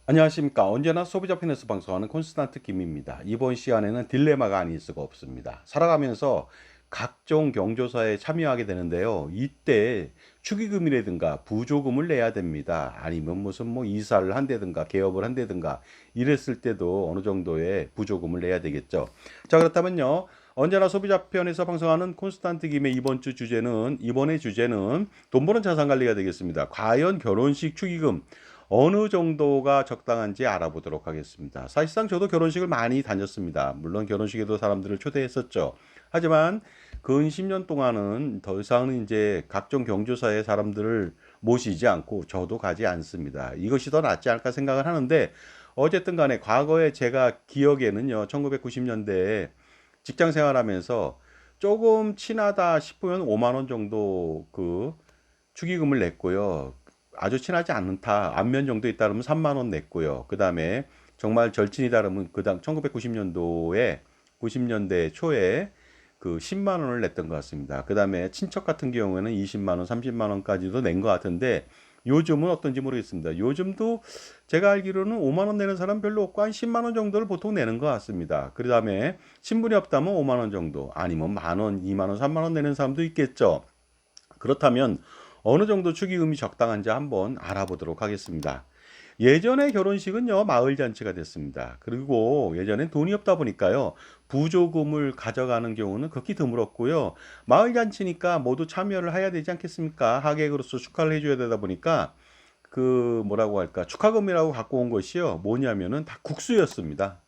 안녕하십니까. 언제나 소비자 편에서 방송하는 콘스탄트 김입니다. 이번 시간에는 딜레마가 아닐 수가 없습니다. 살아가면서 각종 경조사에 참여하게 되는데요. 이때 축의금이라든가 부조금을 내야 됩니다. 아니면 무슨 뭐 이사를 한다든가 개업을 한다든가 이랬을 때도 어느 정도의 부조금을 내야 되겠죠. 자, 그렇다면요. 언제나 소비자 편에서 방송하는 콘스탄트 김의 이번의 주제는 돈 버는 자산 관리가 되겠습니다. 과연 결혼식 축의금 어느 정도가 적당한지 알아보도록 하겠습니다. 사실상 저도 결혼식을 많이 다녔습니다. 물론 결혼식에도 사람들을 초대했었죠. 하지만 근 10년 동안은 더 이상은 이제 각종 경조사의 사람들을 모시지 않고 저도 가지 않습니다. 이것이 더 낫지 않을까 생각을 하는데 어쨌든 간에 과거에 제가 기억에는요. 1990년대에 직장 생활하면서 조금 친하다 싶으면 5만 원 정도 그 축의금을 냈고요. 아주 친하지 않다, 안면 정도에 따르면 3만 원 냈고요. 그 다음에 정말 절친이다 그러면 그당 1990년도에 90년대 초에 그 10만 원을 냈던 것 같습니다. 그 다음에 친척 같은 경우에는 20만 원, 30만 원까지도 낸 것 같은데 요즘은 어떤지 모르겠습니다. 요즘도 제가 알기로는 5만 원 내는 사람 별로 없고 한 10만 원 정도를 보통 내는 것 같습니다. 그 다음에 친분이 없다면 5만 원 정도, 아니면 만 원, 2만 원, 3만 원 내는 사람도 있겠죠. 그렇다면 어느 정도 축의금이 적당한지 한번 알아보도록 하겠습니다. 예전에 결혼식은요, 마을 잔치가 됐습니다. 그리고 예전엔 돈이 없다 보니까요, 부조금을 가져가는 경우는 극히 드물었고요. 마을 잔치니까 모두 참여를 해야 되지 않겠습니까? 하객으로서 축하를 해줘야 되다 보니까 그 뭐라고 할까, 축하금이라고 갖고 온 것이요, 뭐냐면은 다 국수였습니다.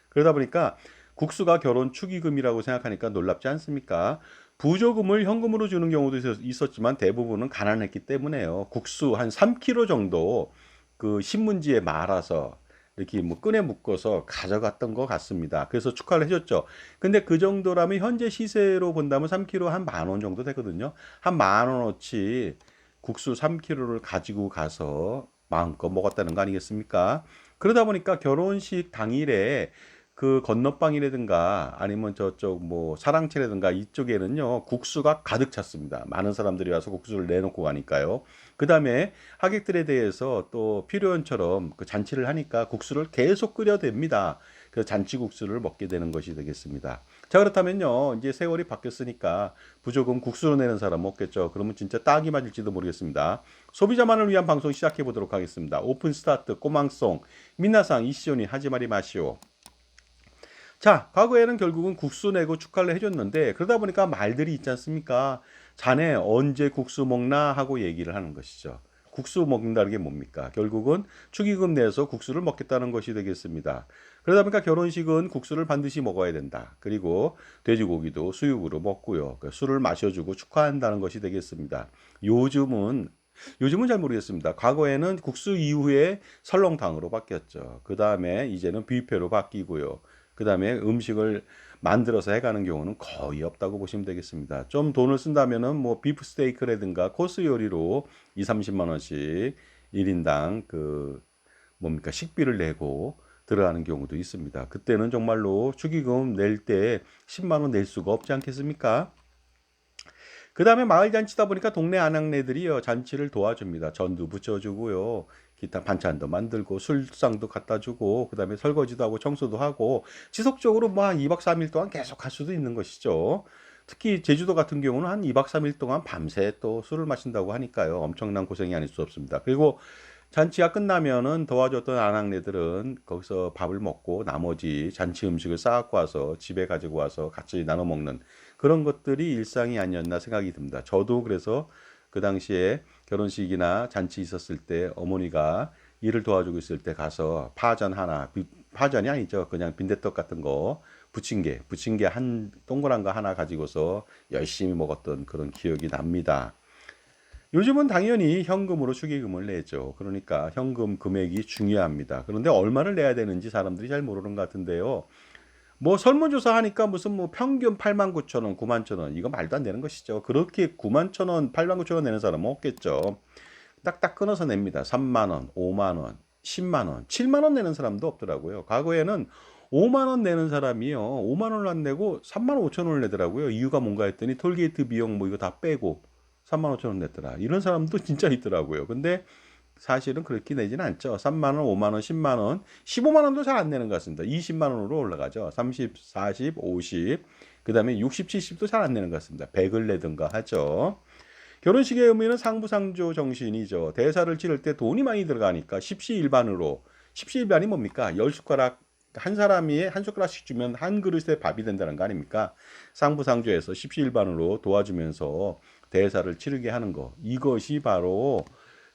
그러다 보니까 국수가 결혼 축의금이라고 생각하니까 놀랍지 않습니까? 부조금을 현금으로 주는 경우도 있었지만 대부분은 가난했기 때문에요. 국수 한 3kg 정도 그 신문지에 말아서 이렇게 뭐 끈에 묶어서 가져갔던 것 같습니다. 그래서 축하를 해줬죠. 근데 그 정도라면 현재 시세로 본다면 3kg 한 만 원 정도 되거든요. 한 만 원어치 국수 3kg를 가지고 가서 마음껏 먹었다는 거 아니겠습니까? 그러다 보니까 결혼식 당일에 그 건너방이라든가 아니면 저쪽 뭐 사랑채라든가 이쪽에는요 국수가 가득 찼습니다. 많은 사람들이 와서 국수를 내놓고 가니까요. 그 다음에 하객들에 대해서 또 필요원처럼 그 잔치를 하니까 국수를 계속 끓여댑니다. 그래서 잔치국수를 먹게 되는 것이 되겠습니다. 자, 그렇다면요 이제 세월이 바뀌었으니까 부조금 국수로 내는 사람 없겠죠. 그러면 진짜 딱이 맞을지도 모르겠습니다. 소비자만을 위한 방송 시작해 보도록 하겠습니다. 오픈 스타트 꼬망송 민나상 이시오니 하지마리 마시오. 자, 과거에는 결국은 국수 내고 축하를 해줬는데 그러다 보니까 말들이 있지 않습니까? 자네 언제 국수 먹나 하고 얘기를 하는 것이죠. 국수 먹는다는 게 뭡니까? 결국은 축의금 내서 국수를 먹겠다는 것이 되겠습니다. 그러다 보니까 결혼식은 국수를 반드시 먹어야 된다. 그리고 돼지고기도 수육으로 먹고요. 술을 마셔주고 축하한다는 것이 되겠습니다. 요즘은 요즘은 잘 모르겠습니다. 과거에는 국수 이후에 설렁탕으로 바뀌었죠. 그 다음에 이제는 뷔페로 바뀌고요. 그 다음에 음식을 만들어서 해가는 경우는 거의 없다고 보시면 되겠습니다. 좀 돈을 쓴다면은 뭐 비프 스테이크라든가 코스 요리로 2, 30만 원씩 1인당 그 뭡니까 식비를 내고 들어가는 경우도 있습니다. 그때는 정말로 축의금 낼 때 10만 원 낼 수가 없지 않겠습니까? 그 다음에 마을 잔치다 보니까 동네 아낙네들이요 잔치를 도와줍니다. 전도 부쳐주고요. 기타 반찬도 만들고 술상도 갖다 주고 그다음에 설거지도 하고 청소도 하고 지속적으로 뭐 한 2박 3일 동안 계속 할 수도 있는 것이죠. 특히 제주도 같은 경우는 한 2박 3일 동안 밤새 또 술을 마신다고 하니까요. 엄청난 고생이 아닐 수 없습니다. 그리고 잔치가 끝나면은 도와줬던 아낙네들은 거기서 밥을 먹고 나머지 잔치 음식을 싸갖고 와서 집에 가지고 와서 같이 나눠 먹는 그런 것들이 일상이 아니었나 생각이 듭니다. 저도 그래서 그 당시에 결혼식이나 잔치 있었을 때 어머니가 일을 도와주고 있을 때 가서 파전 하나, 파전이 아니죠. 그냥 빈대떡 같은 거, 부침개 한 동그란 거 하나 가지고서 열심히 먹었던 그런 기억이 납니다. 요즘은 당연히 현금으로 축의금을 내죠. 그러니까 현금 금액이 중요합니다. 그런데 얼마를 내야 되는지 사람들이 잘 모르는 것 같은데요. 뭐 설문조사 하니까 무슨 뭐 평균 8만 9천 원, 9만 천 원, 이거 말도 안 되는 것이죠. 그렇게 9만 천 원, 8만 9천 원 내는 사람은 없겠죠. 딱딱 끊어서 냅니다. 3만 원, 5만 원, 10만 원, 7만 원 내는 사람도 없더라고요. 과거에는 5만 원 내는 사람이요. 5만 원을 안 내고 3만 5천 원을 내더라고요. 이유가 뭔가 했더니 톨게이트 비용 뭐 이거 다 빼고 3만 5천 원 냈더라. 이런 사람도 진짜 있더라고요. 근데 사실은 그렇게 내지는 않죠. 3만 원, 5만 원, 10만 원, 15만 원도 잘 안 내는 것 같습니다. 20만 원으로 올라가죠. 30, 40, 50, 그다음에 60, 70도 잘 안 내는 것 같습니다. 100을 내든가 하죠. 결혼식의 의미는 상부상조 정신이죠. 대사를 치를 때 돈이 많이 들어가니까 십시일반으로, 십시일반이 뭡니까? 열 숟가락 한 사람이 한 숟가락씩 주면 한 그릇에 밥이 된다는 거 아닙니까? 상부상조에서 십시일반으로 도와주면서 대사를 치르게 하는 거. 이것이 바로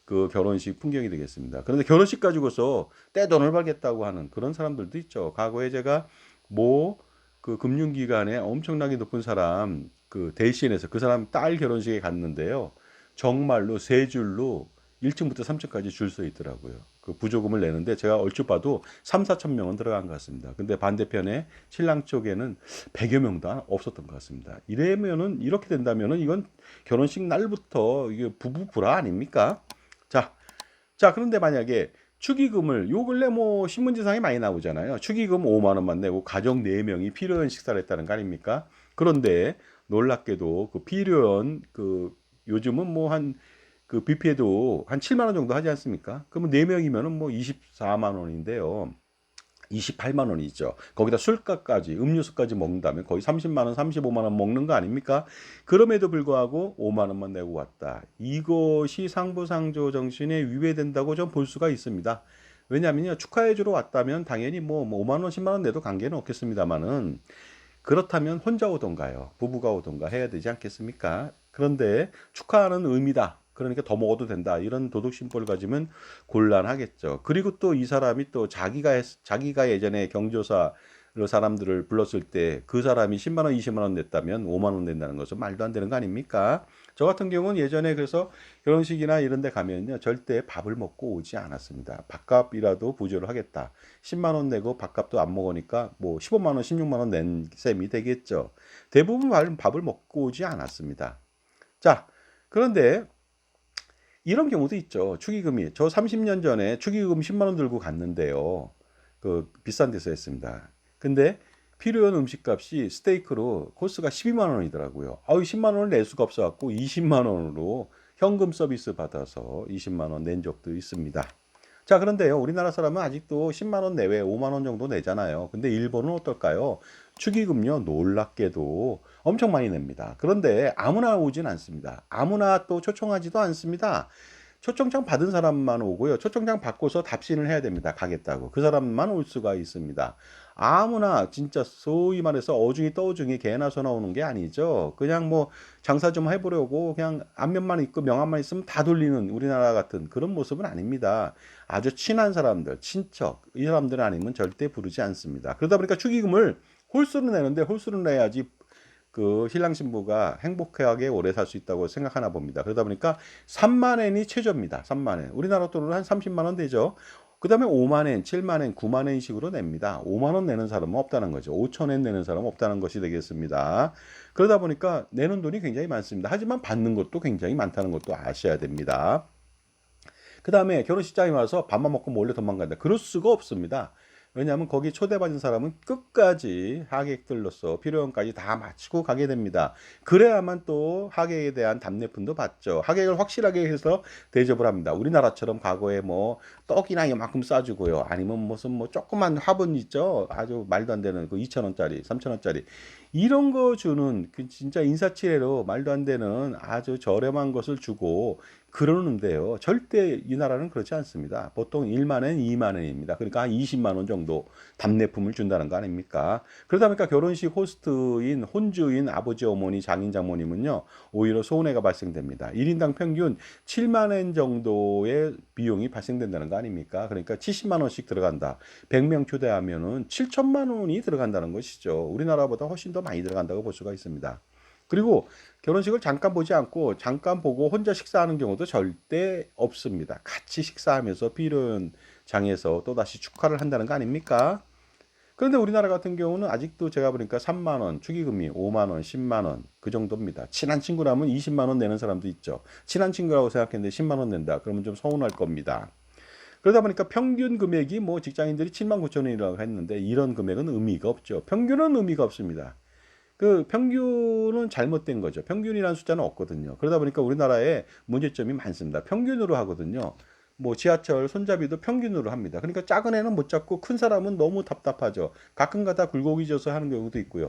그 결혼식 풍경이 되겠습니다. 그런데 결혼식 가지고서 떼돈을 벌겠다고 하는 그런 사람들도 있죠. 과거에 제가 뭐 그 금융기관에 엄청나게 높은 사람 그 대신해서 그 사람 딸 결혼식에 갔는데요. 정말로 세 줄로 1층부터 3층까지 줄 서 있더라고요. 그 부조금을 내는데 제가 얼추 봐도 3, 4천 명은 들어간 것 같습니다. 근데 반대편에 신랑 쪽에는 100여 명도 없었던 것 같습니다. 이러면은 이렇게 된다면은 이건 결혼식 날부터 이게 부부 불화 아닙니까? 자, 그런데 만약에 축의금을 요 근래 뭐 신문지상에 많이 나오잖아요. 축의금 5만 원만 내고 가족 4명이 필요한 식사를 했다는 거 아닙니까? 그런데 놀랍게도 그 필요한 그 요즘은 뭐 한 그 뷔페도 한 7만 원 정도 하지 않습니까? 그러면 4명이면은 뭐 24만 원인데요. 28만 원이죠. 거기다 술값까지 음료수까지 먹는다면 거의 30만 원, 35만 원 먹는 거 아닙니까? 그럼에도 불구하고 5만 원만 내고 왔다. 이것이 상부상조 정신에 위배된다고 좀 볼 수가 있습니다. 왜냐하면요. 축하해 주러 왔다면 당연히 뭐 5만 원, 10만 원 내도 관계는 없겠습니다만은 그렇다면 혼자 오던가요. 부부가 오던가 해야 되지 않겠습니까? 그런데 축하하는 의미다. 그러니까 더 먹어도 된다. 이런 도덕 심보를 가지면 곤란하겠죠. 그리고 또 이 사람이 또 자기가 예전에 경조사로 사람들을 불렀을 때 그 사람이 10만 원, 20만 원 냈다면 5만 원 낸다는 것은 말도 안 되는 거 아닙니까? 저 같은 경우는 예전에 그래서 결혼식이나 이런 데 가면요. 절대 밥을 먹고 오지 않았습니다. 밥값이라도 부조를 하겠다. 10만 원 내고 밥값도 안 먹으니까 뭐 15만 원, 16만 원 낸 셈이 되겠죠. 대부분 밥을 먹고 오지 않았습니다. 자, 그런데 이런 경우도 있죠. 축의금이 저 30년 전에 축의금 10만 원 들고 갔는데요. 그 비싼 데서 했습니다. 근데 필요한 음식값이 스테이크로 코스가 12만 원이더라고요. 아유 10만 원을 낼 수가 없어 갖고 20만 원으로 현금 서비스 받아서 20만 원 낸 적도 있습니다. 자, 그런데요. 우리나라 사람은 아직도 10만 원 내외 5만 원 정도 내잖아요. 근데 일본은 어떨까요? 축의금요. 놀랍게도 엄청 많이 냅니다. 그런데 아무나 오진 않습니다. 아무나 또 초청하지도 않습니다. 초청장 받은 사람만 오고요. 초청장 받고서 답신을 해야 됩니다. 가겠다고. 그 사람만 올 수가 있습니다. 아무나 진짜 소위 말해서 어중이 떠중이 개나 소나 오는 게 아니죠. 그냥 뭐 장사 좀 해보려고 그냥 안면만 있고 명함만 있으면 다 돌리는 우리나라 같은 그런 모습은 아닙니다. 아주 친한 사람들, 친척, 이 사람들 아니면 절대 부르지 않습니다. 그러다 보니까 축의금을 홀수로 내는데 홀수로 내야지 그 신랑 신부가 행복하게 오래 살 수 있다고 생각하나 봅니다. 그러다 보니까 3만 엔이 최저입니다. 3만 엔. 우리나라 돈으로 한 30만 원 되죠. 그 다음에 5만 엔, 7만 엔, 9만 엔식으로 냅니다. 5만 원 내는 사람은 없다는 거죠. 5천 엔 내는 사람은 없다는 것이 되겠습니다. 그러다 보니까 내는 돈이 굉장히 많습니다. 하지만 받는 것도 굉장히 많다는 것도 아셔야 됩니다. 그 다음에 결혼식장에 와서 밥만 먹고 몰래 도망간다. 그럴 수가 없습니다. 왜냐하면 거기 초대받은 사람은 끝까지 하객들로서 필요한까지 다 마치고 가게 됩니다. 그래야만 또 하객에 대한 답례품도 받죠. 하객을 확실하게 해서 대접을 합니다. 우리나라처럼 과거에 뭐 떡이나 이만큼 싸주고요. 아니면 무슨 뭐 조그만 화분 있죠. 아주 말도 안 되는 그 2천 원짜리, 3천 원짜리 이런 거 주는 그 진짜 인사치레로 말도 안 되는 아주 저렴한 것을 주고 그러는데요. 절대 이 나라는 그렇지 않습니다. 보통 1만 원, 2만 원입니다. 그러니까 한 20만 원 정도 답례품을 준다는 거 아닙니까? 그러다 보니까 결혼식 호스트인 혼주인 아버지, 어머니, 장인, 장모님은요. 오히려 손해가 발생됩니다. 1인당 평균 7만 원 정도의 비용이 발생된다는 거 아닙니까? 그러니까 70만 원씩 들어간다. 100명 초대하면은 7천만 원이 들어간다는 것이죠. 우리나라보다 훨씬 더 많이 들어간다고 볼 수가 있습니다. 그리고 결혼식을 잠깐 보지 않고 잠깐 보고 혼자 식사하는 경우도 절대 없습니다. 같이 식사하면서 필요한 장에서 또다시 축하를 한다는 거 아닙니까? 그런데 우리나라 같은 경우는 아직도 제가 보니까 3만 원, 축의금이 5만 원, 10만 원 그 정도입니다. 친한 친구라면 20만 원 내는 사람도 있죠. 친한 친구라고 생각했는데 10만 원 낸다. 그러면 좀 서운할 겁니다. 그러다 보니까 평균 금액이 뭐 직장인들이 7만 9천 원이라고 했는데 이런 금액은 의미가 없죠. 평균은 의미가 없습니다. 그 평균은 잘못된 거죠. 평균이라는 숫자는 없거든요. 그러다 보니까 우리나라에 문제점이 많습니다. 평균으로 하거든요. 뭐 지하철 손잡이도 평균으로 합니다. 그러니까 작은 애는 못 잡고 큰 사람은 너무 답답하죠. 가끔가다 굴곡이 져서 하는 경우도 있고요.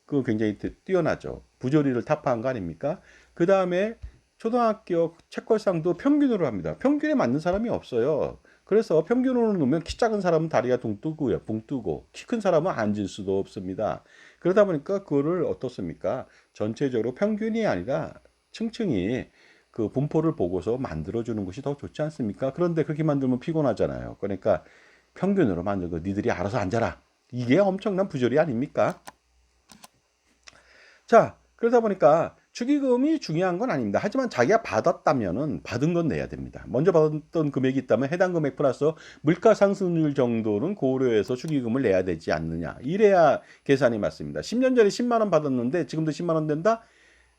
그거 굉장히 뛰어나죠. 부조리를 타파한 거 아닙니까? 그 다음에 초등학교 책걸상도 평균으로 합니다. 평균에 맞는 사람이 없어요. 그래서 평균으로 놓으면 키 작은 사람은 다리가 둥 뜨고요, 붕 뜨고 키 큰 사람은 앉을 수도 없습니다. 그러다 보니까 그거를 어떻습니까? 전체적으로 평균이 아니라 층층이 그 분포를 보고서 만들어주는 것이 더 좋지 않습니까? 그런데 그렇게 만들면 피곤하잖아요. 그러니까 평균으로 만들고 니들이 알아서 앉아라. 이게 엄청난 부조리 아닙니까? 자, 그러다 보니까 축의금이 중요한 건 아닙니다. 하지만 자기가 받았다면은 받은 건 내야 됩니다. 먼저 받았던 금액이 있다면 해당 금액 플러스 물가 상승률 정도는 고려해서 축의금을 내야 되지 않느냐. 이래야 계산이 맞습니다. 10년 전에 10만 원 받았는데 지금도 10만 원 된다?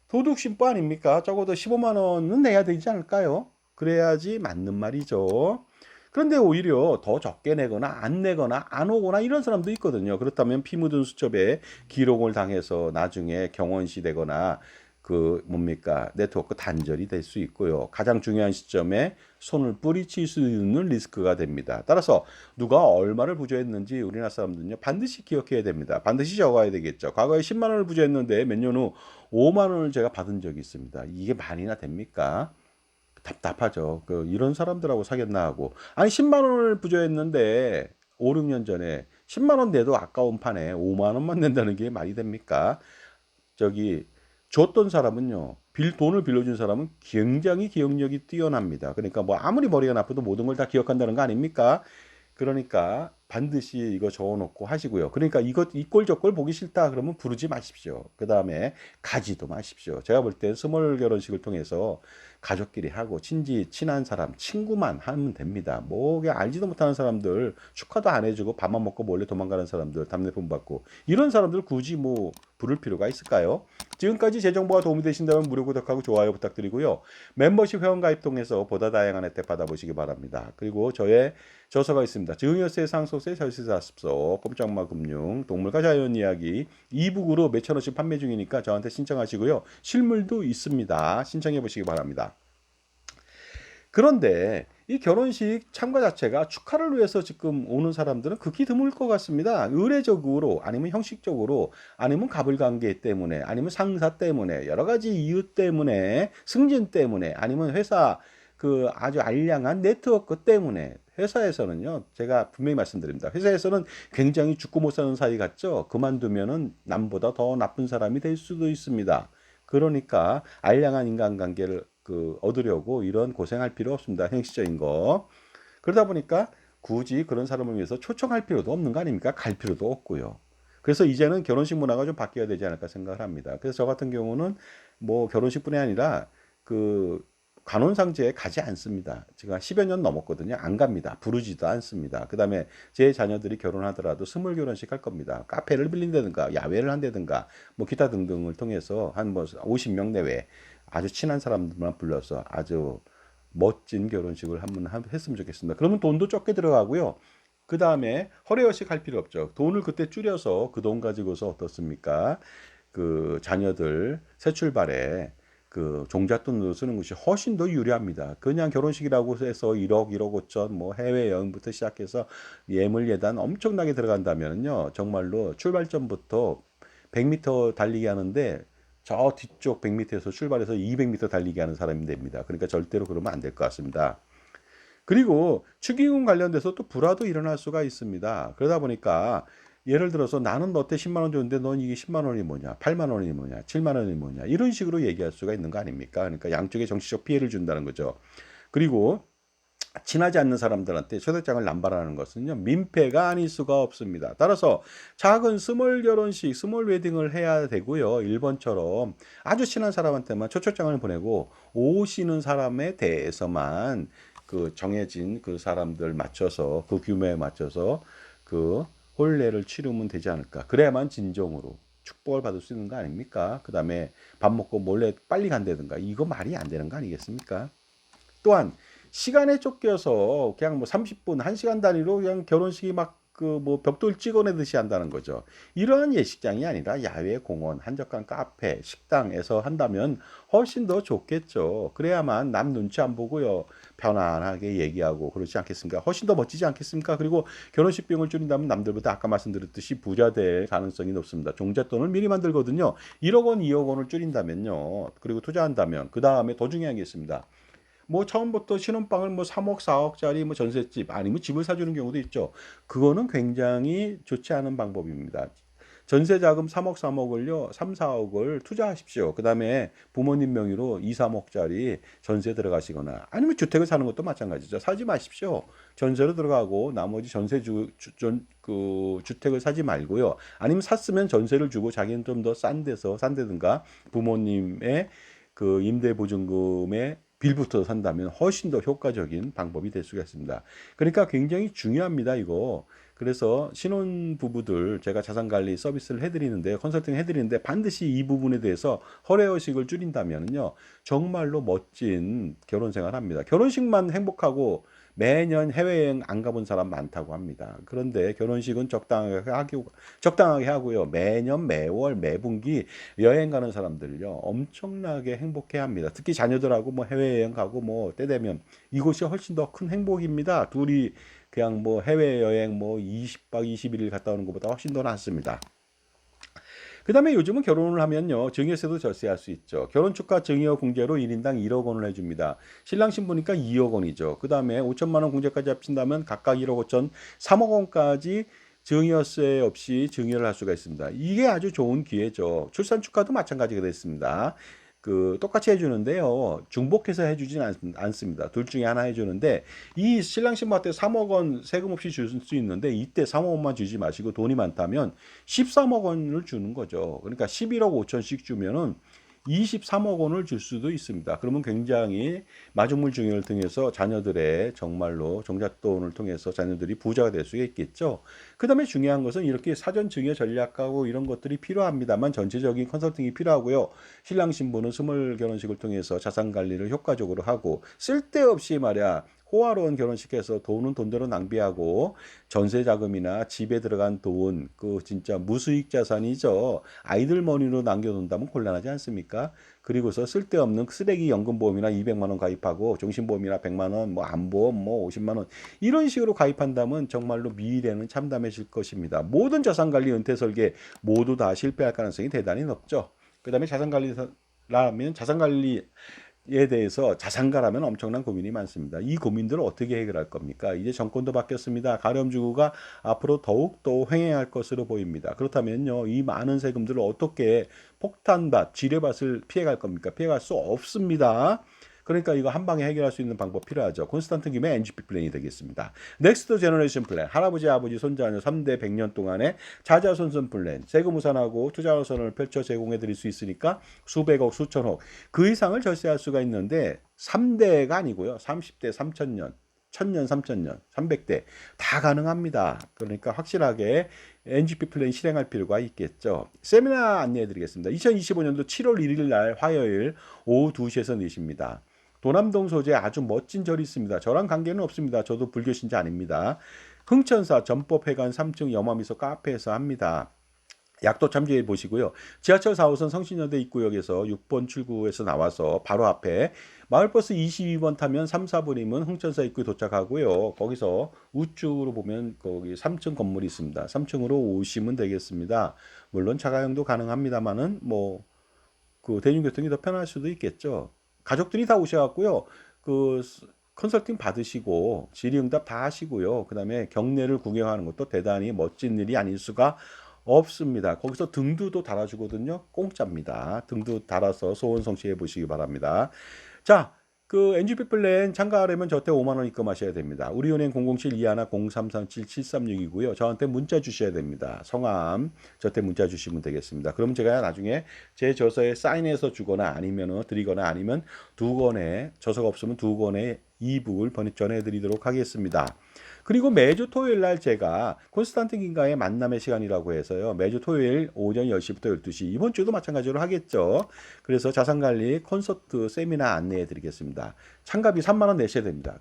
도둑심보 아닙니까? 적어도 15만 원은 내야 되지 않을까요? 그래야지 맞는 말이죠. 그런데 오히려 더 적게 내거나 안 내거나 안 오거나 이런 사람도 있거든요. 그렇다면 피 묻은 수첩에 기록을 당해서 나중에 경원시 되거나 그 뭡니까 네트워크 단절이 될 수 있고요. 가장 중요한 시점에 손을 뿌리칠 수 있는 리스크가 됩니다. 따라서 누가 얼마를 부조했는지 우리나라 사람들은요 반드시 기억해야 됩니다. 반드시 적어야 되겠죠. 과거에 10만 원을 부조했는데 몇 년 후 5만 원을 제가 받은 적이 있습니다. 이게 말이나 됩니까? 답답하죠. 이런 사람들하고 사귀었나 하고. 아니, 10만 원을 부조했는데, 5, 6년 전에 10만 원 내도 아까운 판에 5만 원만 낸다는 게 말이 됩니까? 저기, 줬던 사람은요, 돈을 빌려준 사람은 굉장히 기억력이 뛰어납니다. 그러니까 뭐 아무리 머리가 나쁘도 모든 걸 다 기억한다는 거 아닙니까? 그러니까 반드시 이거 적어놓고 하시고요. 그러니까 이꼴 저 꼴 보기 싫다 그러면 부르지 마십시오. 그 다음에 가지도 마십시오. 제가 볼 때 스몰 결혼식을 통해서 가족끼리 하고 친한 사람, 친구만 하면 됩니다. 뭐 그냥 알지도 못하는 사람들 축하도 안 해주고 밥만 먹고 몰래 도망가는 사람들 답례품 받고 이런 사람들 굳이 뭐 부를 필요가 있을까요? 지금까지 제 정보가 도움이 되신다면 무료 구독하고 좋아요 부탁드리고요. 멤버십 회원가입 통해서 보다 다양한 혜택 받아보시기 바랍니다. 그리고 저의 저서가 있습니다. 증여세 상속세 절세자습서 꼼짝마 금융 동물과 자연 이야기 이북으로 몇천 원씩 판매 중이니까 저한테 신청하시고요. 실물도 있습니다. 신청해 보시기 바랍니다. 그런데 이 결혼식 참가 자체가 축하를 위해서 지금 오는 사람들은 극히 드물 것 같습니다. 의례적으로 아니면 형식적으로 아니면 가불관계 때문에 아니면 상사 때문에 여러 가지 이유 때문에 승진 때문에 아니면 회사 그 아주 알량한 네트워크 때문에 회사에서는요 제가 분명히 말씀드립니다. 회사에서는 굉장히 죽고 못 사는 사이 같죠. 그만두면은 남보다 더 나쁜 사람이 될 수도 있습니다. 그러니까 알량한 인간관계를 얻으려고 이런 고생할 필요 없습니다. 형식적인 거. 그러다 보니까 굳이 그런 사람을 위해서 초청할 필요도 없는 거 아닙니까? 갈 필요도 없고요. 그래서 이제는 결혼식 문화가 좀 바뀌어야 되지 않을까 생각을 합니다. 그래서 저 같은 경우는 뭐 결혼식뿐이 아니라 그 관혼상제에 가지 않습니다. 제가 10여 년 넘었거든요. 안 갑니다. 부르지도 않습니다. 그 다음에 제 자녀들이 결혼하더라도 스몰 결혼식 할 겁니다. 카페를 빌린다든가 야외를 한다든가 뭐 기타 등등을 통해서 한 뭐 50명 내외 아주 친한 사람들만 불러서 아주 멋진 결혼식을 한번 했으면 좋겠습니다. 그러면 돈도 적게 들어가고요. 그 다음에 허례허식 할 필요 없죠. 돈을 그때 줄여서 그 돈 가지고서 어떻습니까? 그 자녀들 새 출발에 그 종잣돈으로 쓰는 것이 훨씬 더 유리합니다. 그냥 결혼식이라고 해서 1억, 1억 5천, 뭐 해외여행부터 시작해서 예물 예단 엄청나게 들어간다면요. 정말로 출발점부터 100m 달리기 하는데 저 뒤쪽 100m에서 출발해서 200m 달리기 하는 사람이 됩니다. 그러니까 절대로 그러면 안 될 것 같습니다. 그리고 축의금 관련돼서 또 불화도 일어날 수가 있습니다. 그러다 보니까 예를 들어서 나는 너한테 10만 원 줬는데 넌 이게 10만 원이 뭐냐, 8만 원이 뭐냐, 7만 원이 뭐냐 이런 식으로 얘기할 수가 있는 거 아닙니까? 그러니까 양쪽에 정치적 피해를 준다는 거죠. 그리고 친하지 않는 사람들한테 초대장을 남발하는 것은요 민폐가 아닐 수가 없습니다. 따라서 작은 스몰 결혼식, 스몰 웨딩을 해야 되고요. 일본처럼 아주 친한 사람한테만 초청장을 보내고 오시는 사람에 대해서만 그 정해진 그 사람들 맞춰서 그 규모에 맞춰서 그 혼례를 치르면 되지 않을까. 그래야만 진정으로 축복을 받을 수 있는 거 아닙니까? 그 다음에 밥 먹고 몰래 빨리 간다든가 이거 말이 안 되는 거 아니겠습니까? 또한 시간에 쫓겨서 그냥 뭐 30분, 1시간 단위로 그냥 결혼식이 막 그 뭐 벽돌 찍어내듯이 한다는 거죠. 이러한 예식장이 아니라 야외 공원, 한적한 카페, 식당에서 한다면 훨씬 더 좋겠죠. 그래야만 남 눈치 안 보고요. 편안하게 얘기하고 그렇지 않겠습니까? 훨씬 더 멋지지 않겠습니까? 그리고 결혼식 비용을 줄인다면 남들보다 아까 말씀드렸듯이 부자 될 가능성이 높습니다. 종잣돈을 미리 만들거든요. 1억 원, 2억 원을 줄인다면요. 그리고 투자한다면 그 다음에 더 중요한 게 있습니다. 뭐 처음부터 신혼방을 뭐 3억, 4억짜리 뭐 전셋집 아니면 집을 사주는 경우도 있죠. 그거는 굉장히 좋지 않은 방법입니다. 전세 자금 3억, 3억을요, 3, 4억을 투자하십시오. 그 다음에 부모님 명의로 2, 3억짜리 전세 들어가시거나 아니면 주택을 사는 것도 마찬가지죠. 사지 마십시오. 전세로 들어가고 나머지 그 주택을 사지 말고요. 아니면 샀으면 전세를 주고 자기는 좀 더 싼 데서 싼 데든가 부모님의 그 임대보증금에 빌부터 산다면 훨씬 더 효과적인 방법이 될 수가 있습니다. 그러니까 굉장히 중요합니다, 이거. 그래서 신혼부부들 제가 자산관리 서비스를 해드리는데 컨설팅 해드리는데 반드시 이 부분에 대해서 허례허식을 줄인다면요 정말로 멋진 결혼 생활 합니다. 결혼식만 행복하고 매년 해외여행 안 가본 사람 많다고 합니다. 그런데 결혼식은 적당하게 하고요. 매년 매월 매분기 여행 가는 사람들요 엄청나게 행복해 합니다. 특히 자녀들하고 뭐 해외여행 가고 뭐 때 되면 이것이 훨씬 더 큰 행복입니다. 둘이 그냥 뭐 해외여행 뭐 20박 21일 갔다 오는 것보다 훨씬 더 낫습니다. 그 다음에 요즘은 결혼을 하면요 증여세도 절세할 수 있죠. 결혼 축하 증여 공제로 1인당 1억 원을 해줍니다. 신랑 신부니까 2억 원이죠. 그 다음에 5천만 원 공제까지 합친다면 각각 1억 5천 3억 원까지 증여세 없이 증여를 할 수가 있습니다. 이게 아주 좋은 기회죠. 출산 축하도 마찬가지가 됐습니다. 그 똑같이 해주는데요. 중복해서 해주진 않습니다. 둘 중에 하나 해주는데 이 신랑 신부한테 3억 원 세금 없이 줄 수 있는데 이때 3억 원만 주지 마시고 돈이 많다면 13억 원을 주는 거죠. 그러니까 11억 5천씩 주면은 23억 원을 줄 수도 있습니다. 그러면 굉장히 마중물 증여를 통해서 자녀들의 정말로 종잣돈을 통해서 자녀들이 부자가 될 수가 있겠죠. 그 다음에 중요한 것은 이렇게 사전 증여 전략하고 이런 것들이 필요합니다만 전체적인 컨설팅이 필요하고요. 신랑 신부는 스몰 결혼식을 통해서 자산 관리를 효과적으로 하고 쓸데없이 말이야 호화로운 결혼식에서 돈은 돈대로 낭비하고 전세 자금이나 집에 들어간 돈, 그 진짜 무수익 자산이죠. 아이들 머니로 남겨놓는다면 곤란하지 않습니까? 그리고서 쓸데없는 쓰레기 연금보험이나 200만 원 가입하고 종신보험이나 100만 원, 뭐 암보험 뭐 50만 원 이런 식으로 가입한다면 정말로 미래는 참담해질 것입니다. 모든 자산관리 은퇴 설계 모두 다 실패할 가능성이 대단히 높죠. 그다음에 자산관리라면 자산관리 에 대해서 자산가라면 엄청난 고민이 많습니다. 이 고민들을 어떻게 해결할 겁니까? 이제 정권도 바뀌었습니다. 가렴주구가 앞으로 더욱더 횡행할 것으로 보입니다. 그렇다면요, 이 많은 세금들을 어떻게 폭탄밭, 지뢰밭을 피해갈 겁니까? 피해갈 수 없습니다. 그러니까 이거 한 방에 해결할 수 있는 방법 필요하죠. 콘스탄트 김의 NGP 플랜이 되겠습니다. 넥스트 제너레이션 플랜, 할아버지, 아버지, 손자녀 3대 100년 동안의 자자손손 플랜, 세금 우산하고 투자 우선을 펼쳐 제공해 드릴 수 있으니까 수백억, 수천억, 그 이상을 절세할 수가 있는데 3대가 아니고요. 30대, 3000년, 1000년, 3000년, 300대 다 가능합니다. 그러니까 확실하게 NGP 플랜 실행할 필요가 있겠죠. 세미나 안내해 드리겠습니다. 2025년도 7월 1일 날 화요일 오후 2시에서 4시입니다. 도남동 소재 아주 멋진 절이 있습니다. 저랑 관계는 없습니다. 저도 불교 신자 아닙니다. 흥천사 전법회관 3층 염화미소 카페에서 합니다. 약도 참조해 보시고요. 지하철 4호선 성신여대 입구역에서 6번 출구에서 나와서 바로 앞에 마을버스 22번 타면 3, 4분이면 흥천사 입구에 도착하고요. 거기서 우측으로 보면 거기 3층 건물이 있습니다. 3층으로 오시면 되겠습니다. 물론 자가용도 가능합니다만은 뭐 그 대중교통이 더 편할 수도 있겠죠. 가족들이 다 오셔갖고요. 그 컨설팅 받으시고 질의응답 다 하시고요. 그다음에 경내를 구경하는 것도 대단히 멋진 일이 아닐 수가 없습니다. 거기서 등두도 달아주거든요. 공짜입니다. 등두 달아서 소원 성취해 보시기 바랍니다. 자, 그 NGP 플랜 참가하려면 저한테 5만 원 입금하셔야 됩니다. 우리은행 007-21-0337-7366이고요. 저한테 문자 주셔야 됩니다. 성함 저한테 문자 주시면 되겠습니다. 그럼 제가 나중에 제 저서에 사인해서 주거나 아니면 드리거나 아니면 두 권의 저서가 없으면 두 권의 이북을 전해드리도록 하겠습니다. 그리고 매주 토요일 날 제가 콘스탄틴 김과의 만남의 시간이라고 해서요. 매주 토요일 오전 10시부터 12시 이번 주도 마찬가지로 하겠죠. 그래서 자산관리 콘서트 세미나 안내해 드리겠습니다. 참가비 3만 원 내셔야 됩니다.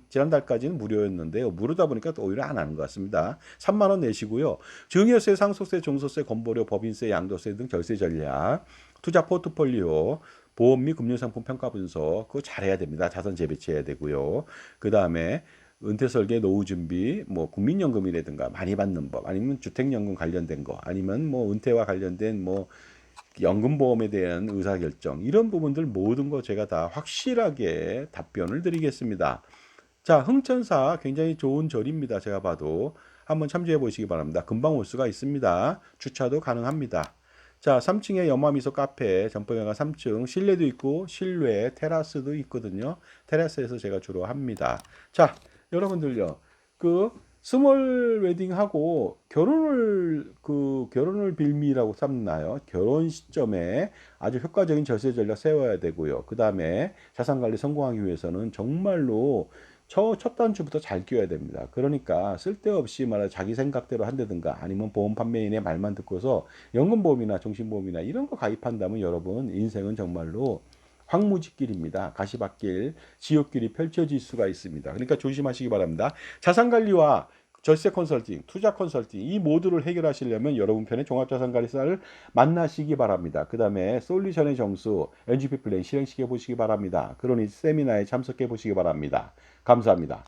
지난달까지는 무료였는데요. 무료다 보니까 또 오히려 안 하는 것 같습니다. 3만 원 내시고요. 증여세, 상속세, 종소세, 건보료, 법인세, 양도세 등 절세 전략, 투자 포트폴리오, 보험 및 금융상품 평가 분석 그거 잘해야 됩니다. 자산 재배치해야 되고요. 그 다음에 은퇴 설계, 노후 준비, 뭐 국민연금이라든가 많이 받는 법, 아니면 주택연금 관련된 거, 아니면 뭐 은퇴와 관련된 뭐 연금보험에 대한 의사결정 이런 부분들 모든 거 제가 다 확실하게 답변을 드리겠습니다. 자, 흥천사 굉장히 좋은 절입니다. 제가 봐도 한번 참조해 보시기 바랍니다. 금방 올 수가 있습니다. 주차도 가능합니다. 자, 3층에 연마미소 카페, 전방에가 3층, 실내도 있고 실외 테라스도 있거든요. 테라스에서 제가 주로 합니다. 자, 여러분들요. 그 스몰 웨딩하고 결혼을 빌미라고 삼나요? 결혼 시점에 아주 효과적인 절세 전략 세워야 되고요. 그다음에 자산 관리 성공하기 위해서는 정말로 첫 단추부터 잘 끼워야 됩니다. 그러니까 쓸데없이 말해 자기 생각대로 한다든가 아니면 보험 판매인의 말만 듣고서 연금보험이나 종신보험이나 이런 거 가입한다면 여러분 인생은 정말로 황무지길입니다. 가시밭길, 지옥길이 펼쳐질 수가 있습니다. 그러니까 조심하시기 바랍니다. 자산관리와 절세 컨설팅, 투자 컨설팅 이 모두를 해결하시려면 여러분 편의 종합자산관리사를 만나시기 바랍니다. 그 다음에 솔루션의 정수, NGP 플랜 실행시켜 보시기 바랍니다. 그러니 세미나에 참석해 보시기 바랍니다. 감사합니다.